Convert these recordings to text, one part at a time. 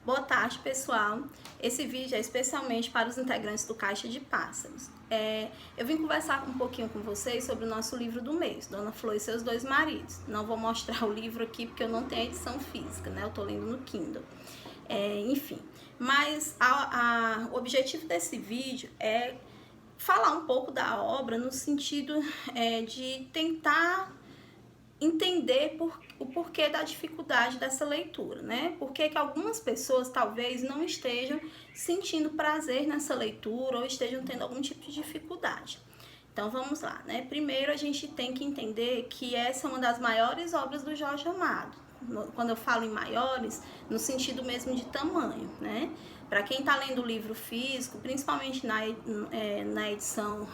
Boa tarde, pessoal. Esse vídeo é especialmente para os integrantes do Caixa de Pássaros. Eu vim conversar um pouquinho com vocês sobre o nosso livro do mês, Dona Flor e Seus Dois Maridos. Não vou mostrar o livro aqui porque eu não tenho a edição física, né? Eu tô lendo no Kindle. Enfim, mas o objetivo desse vídeo é falar um pouco da obra no sentido de tentar entender o porquê da dificuldade dessa leitura, né? Porque que algumas pessoas talvez não estejam sentindo prazer nessa leitura ou estejam tendo algum tipo de dificuldade. Então vamos lá, né? Primeiro a gente tem que entender que essa é uma das maiores obras do Jorge Amado. Quando eu falo em maiores, no sentido mesmo de tamanho, né? Para quem está lendo o livro físico, principalmente na edição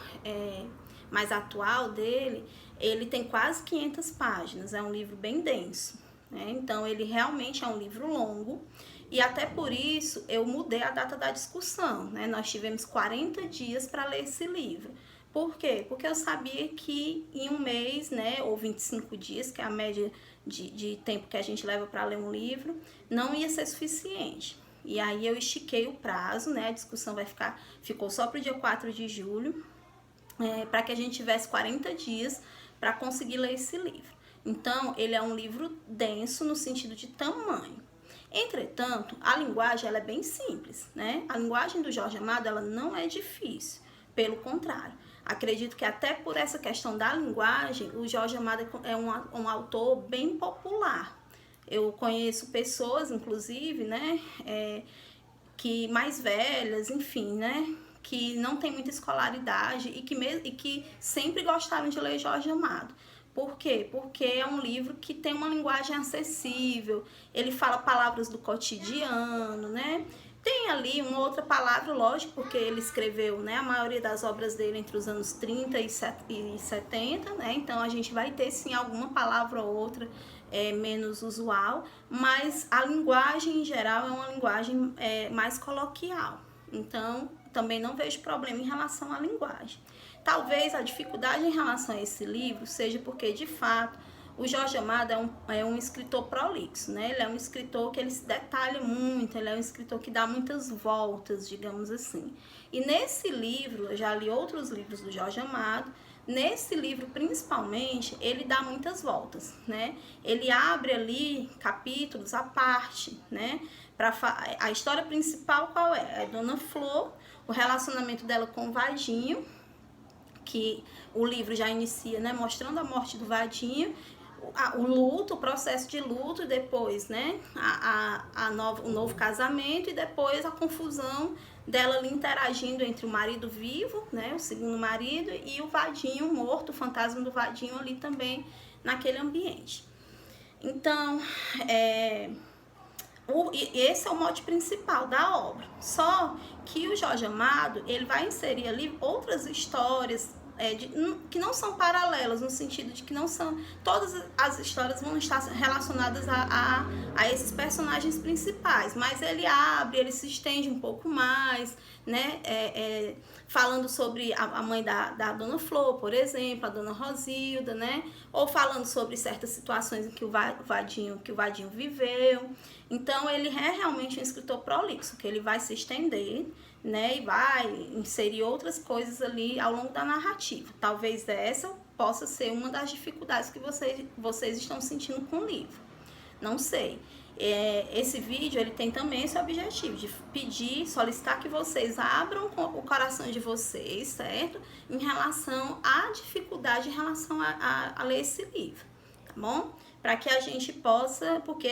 mais atual dele, ele tem quase 500 páginas, é um livro bem denso, né? Então ele realmente é um livro longo e até por isso eu mudei a data da discussão, né? Nós tivemos 40 dias para ler esse livro. Por quê? Porque eu sabia que em um mês, né, ou 25 dias, que é a média de tempo que a gente leva para ler um livro, não ia ser suficiente. E aí eu estiquei o prazo, né? A discussão ficou só para o dia 4 de julho, para que a gente tivesse 40 dias para conseguir ler esse livro. Então, ele é um livro denso no sentido de tamanho. Entretanto, a linguagem ela é bem simples, né? A linguagem do Jorge Amado ela não é difícil, pelo contrário. Acredito que até por essa questão da linguagem, o Jorge Amado é um autor bem popular. Eu conheço pessoas, inclusive, né, que mais velhas, enfim, né, que não tem muita escolaridade e que sempre gostaram de ler Jorge Amado. Por quê? Porque é um livro que tem uma linguagem acessível, ele fala palavras do cotidiano, né? Tem ali uma outra palavra, lógico, porque ele escreveu, né, a maioria das obras dele entre os anos 30 e 70, né? Então a gente vai ter sim alguma palavra ou outra menos usual, mas a linguagem em geral é uma linguagem mais coloquial. Então, também não vejo problema em relação à linguagem. Talvez a dificuldade em relação a esse livro seja porque, de fato, o Jorge Amado é um escritor prolixo, né? Ele é um escritor que ele se detalha muito, ele é um escritor que dá muitas voltas, digamos assim. E nesse livro, eu já li outros livros do Jorge Amado, nesse livro principalmente, ele dá muitas voltas, né? Ele abre ali capítulos à parte, né? A história principal qual é? É Dona Flor, o relacionamento dela com o Vadinho, que o livro já inicia, né, mostrando a morte do Vadinho, o luto, o processo de luto, e depois, né, o novo casamento, e depois a confusão dela ali interagindo entre o marido vivo, né, o segundo marido, e o Vadinho morto, o fantasma do Vadinho ali também naquele ambiente. Então, esse é o mote principal da obra. Só que o Jorge Amado ele vai inserir ali outras histórias que não são paralelas, no sentido de que não são todas as histórias vão estar relacionadas a esses personagens principais, mas ele se estende um pouco mais, né? Falando sobre a mãe da Dona Flor, por exemplo, a Dona Rosilda, né? Ou falando sobre certas situações em que o Vadinho viveu. Então ele é realmente um escritor prolixo, que ele vai se estender, né, e vai inserir outras coisas ali ao longo da narrativa. Talvez essa possa ser uma das dificuldades que vocês estão sentindo com o livro. Não sei. Esse vídeo ele tem também esse objetivo de solicitar que vocês abram o coração de vocês, certo? Em relação à dificuldade em relação a ler esse livro, tá bom? Para que a gente possa, porque,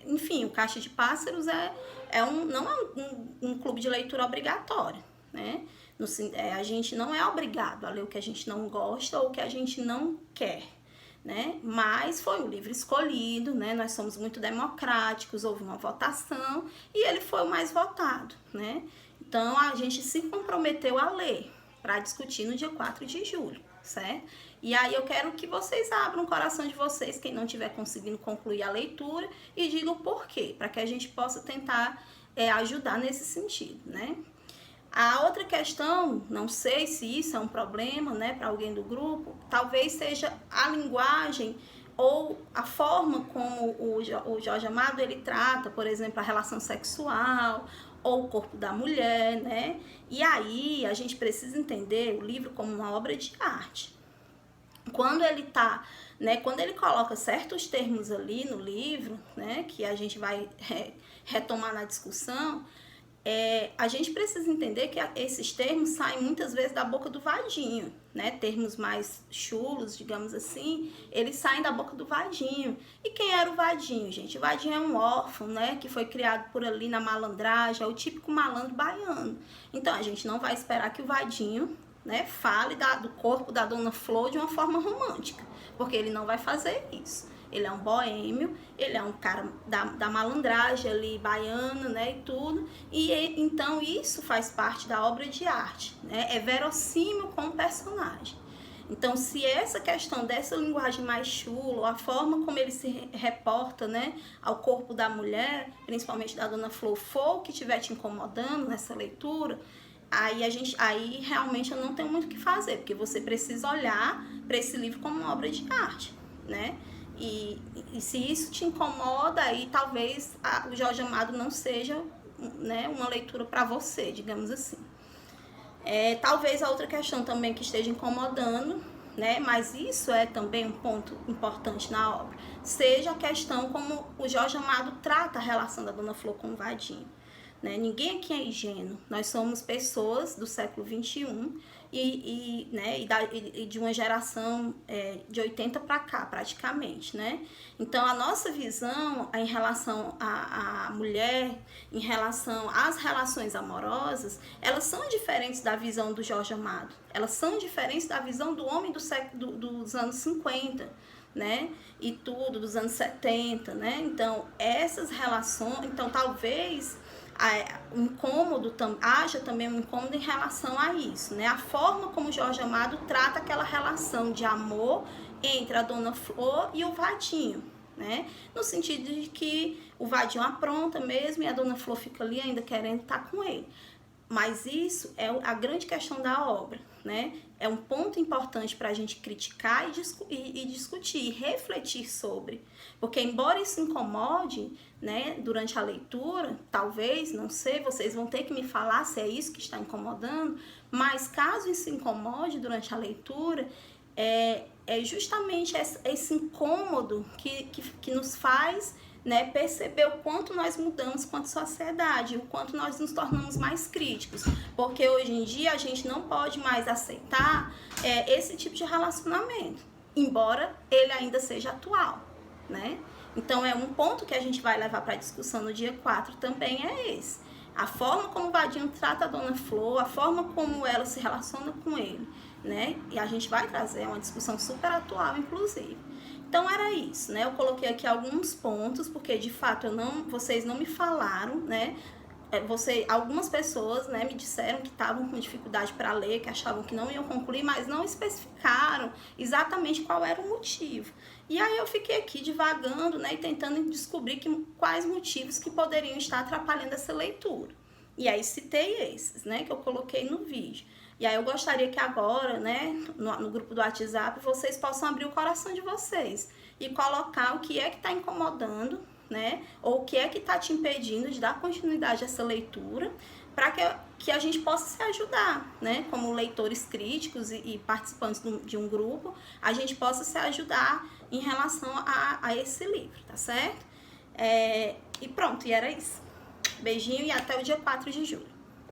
enfim, o Caixa de Pássaros não é um clube de leitura obrigatório, né? A gente não é obrigado a ler o que a gente não gosta ou o que a gente não quer, né? Mas foi um livro escolhido, né? Nós somos muito democráticos, houve uma votação e ele foi o mais votado, né? Então a gente se comprometeu a ler para discutir no dia 4 de julho, certo? E aí eu quero que vocês abram o coração de vocês, quem não estiver conseguindo concluir a leitura, e digam por quê, para que a gente possa tentar ajudar nesse sentido, né? A outra questão, não sei se isso é um problema, né, para alguém do grupo, talvez seja a linguagem ou a forma como o Jorge Amado ele trata, por exemplo, a relação sexual ou o corpo da mulher, né? E aí a gente precisa entender o livro como uma obra de arte. Quando ele tá, né, quando ele coloca certos termos ali no livro, né, que a gente vai retomar na discussão, a gente precisa entender que esses termos saem muitas vezes da boca do vadinho, né? Termos mais chulos, digamos assim, eles saem da boca do vadinho. E quem era o vadinho, gente? O vadinho é um órfão, né? Que foi criado por ali na malandragem, é o típico malandro baiano. Então, a gente não vai esperar que o vadinho, né, fale do corpo da Dona Flor de uma forma romântica, porque ele não vai fazer isso. Ele é um boêmio, ele é um cara da malandragem ali, baiana, né, e tudo. E então isso faz parte da obra de arte, né? É verossímil com o personagem. Então, se essa questão dessa linguagem mais chula, a forma como ele se reporta, né, ao corpo da mulher, principalmente da Dona Flor, for o que estiver te incomodando nessa leitura, aí realmente eu não tenho muito o que fazer, porque você precisa olhar para esse livro como uma obra de arte, né? E se isso te incomoda, aí talvez o Jorge Amado não seja, né, uma leitura para você, digamos assim. Talvez a outra questão também que esteja incomodando, né, mas isso é também um ponto importante na obra, seja a questão como o Jorge Amado trata a relação da Dona Flor com o vadinho. Né? Ninguém aqui é ingênuo, nós somos pessoas do século XXI e de uma geração de 80 para cá, praticamente, né? Então, a nossa visão em relação à mulher, em relação às relações amorosas, elas são diferentes da visão do Jorge Amado, elas são diferentes da visão do homem dos anos 50, né? E tudo, dos anos 70, né? Então, essas relações, então talvez haja também um incômodo em relação a isso, né? A forma como Jorge Amado trata aquela relação de amor entre a Dona Flor e o vadinho, né? No sentido de que o vadinho apronta mesmo e a Dona Flor fica ali ainda querendo estar com ele. Mas isso é a grande questão da obra, né? É um ponto importante para a gente criticar e discutir, e refletir sobre. Porque embora isso incomode, né, durante a leitura, talvez, não sei, vocês vão ter que me falar se é isso que está incomodando, mas caso isso incomode durante a leitura, é justamente esse incômodo que nos faz, né, perceber o quanto nós mudamos quanto sociedade, o quanto nós nos tornamos mais críticos, porque hoje em dia a gente não pode mais aceitar esse tipo de relacionamento, embora ele ainda seja atual, né? Então é um ponto que a gente vai levar para a discussão no dia 4 também é esse. A forma como o vadinho trata a Dona Flor, a forma como ela se relaciona com ele, né? E a gente vai trazer uma discussão super atual, inclusive. Então era isso, né? Eu coloquei aqui alguns pontos, porque de fato vocês não me falaram, né? Algumas pessoas, né, me disseram que estavam com dificuldade para ler, que achavam que não iam concluir, mas não especificaram exatamente qual era o motivo. E aí eu fiquei aqui divagando, né, e tentando descobrir quais motivos que poderiam estar atrapalhando essa leitura. E aí citei esses, né, que eu coloquei no vídeo. E aí eu gostaria que agora, né, no grupo do WhatsApp, vocês possam abrir o coração de vocês e colocar o que é que está incomodando, né, ou o que é que está te impedindo de dar continuidade a essa leitura, para que a gente possa se ajudar, né, como leitores críticos e participantes de um grupo, a gente possa se ajudar em relação a esse livro, tá certo? E pronto, e era isso. Beijinho e até o dia 4 de julho.